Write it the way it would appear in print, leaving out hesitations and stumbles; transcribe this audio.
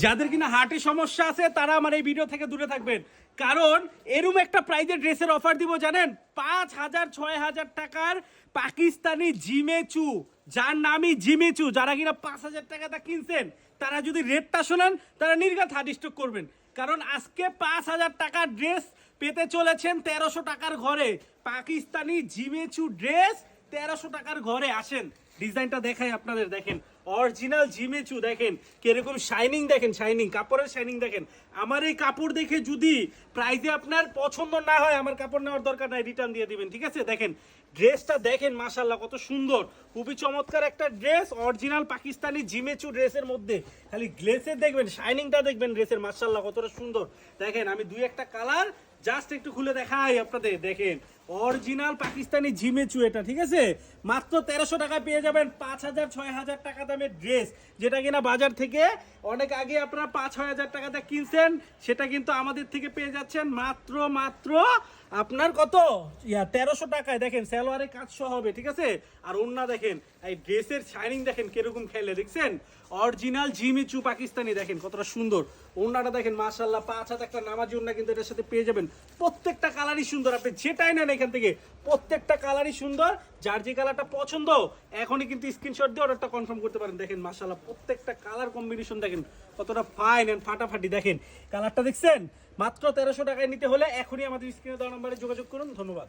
যাদের কিনা হার্টের সমস্যা আছে তারা আমার এই ভিডিও থেকে দূরে থাকবেন, কারণ এরকম একটা প্রাইজের ড্রেসের অফার দিব জানেন, 5,000 6,000 টাকার পাকিস্তানি জিমেচু, যার নামই জিমেচু। যারা কিনা 5,000 টাকাটা কিনছেন তারা যদি রেটটা শোনেন তারা নির্ঘাত হার্ট স্ট্রোক করবেন, কারণ আজকে 5,000 টাকার ড্রেস পেতে চলেছেন 1300 টাকার ঘরে। পাকিস্তানি জিমেচু ড্রেস 1300 টাকার ঘরে। আসেন ডিজাইনটা দেখাই আপনাদের, দেখেন অরিজিনাল জিমেচু, দেখেন কিরকম শাইনিং, দেখেন শাইনিং, কাপড়ের শাইনিং দেখেন। আমার এই কাপড় দেখে যদি প্রাইসে আপনার পছন্দ না হয় আমার কাপড় নেওয়ার দরকার নাই, রিটার্ন দিয়ে দিবেন, ঠিক আছে। দেখেন ড্রেসটা দেখেন, মাশাআল্লাহ কত সুন্দর, খুবই চমৎকার একটা ড্রেস, অরিজিনাল পাকিস্তানি জিমেচু ড্রেসের মধ্যে। খালি গ্লেসের দেখবেন, শাইনিংটা দেখবেন ড্রেসের, মাশাআল্লাহ কতটা সুন্দর। দেখেন আমি দুই একটা কালার জাস্ট একটু খুলে দেখাই আপনাদের, দেখেন অরিজিনাল পাকিস্তানি জিমেচু এটা, ঠিক আছে। মাত্র 1300 টাকা পেয়ে যাবেন 5,000 6,000 টাকা দামের ড্রেস, যেটা কিনা বাজার থেকে অনেক আগে আপনারা 5-6 হাজার টাকাতে কিনছেন, সেটা কিন্তু আমাদের থেকে পেয়ে যাচ্ছেন মাত্র আপনার কত 1300 টাকায়। দেখেন সালোয়ারের কাজ সহ হবে, ঠিক আছে। আর ওন্না দেখেন, এই ড্রেসের শাইনিং দেখেন কিরকম খেলে, দেখছেন অরিজিনাল জিমিচু পাকিস্তানি, দেখেন কতটা সুন্দর। ওন্নাটা দেখেন মাশাআল্লাহ, 5 হাত একটা নামাজি ওন্না কিন্তু এটার সাথে পেয়ে যাবেন। প্রত্যেকটা কালারই সুন্দর, আপনি যেটাই নেন এখান থেকে প্রত্যেকটা কালারই সুন্দর। যার যে কালারটা পছন্দ এখনই কিন্তু স্ক্রিনশট দিয়ে অর্ডারটা কনফার্ম করতে পারেন। দেখেন মাশাআল্লাহ প্রত্যেকটা কালার কম্বিনেশন দেখেন কতটা ফাইন এন্ড ফাটাফাটি। দেখেন কালারটা দেখছেন, মাত্র 1300 টাকায় নিতে হলে এখনই আমাদের স্ক্রিনে দেওয়া নম্বরে যোগাযোগ করুন। ধন্যবাদ।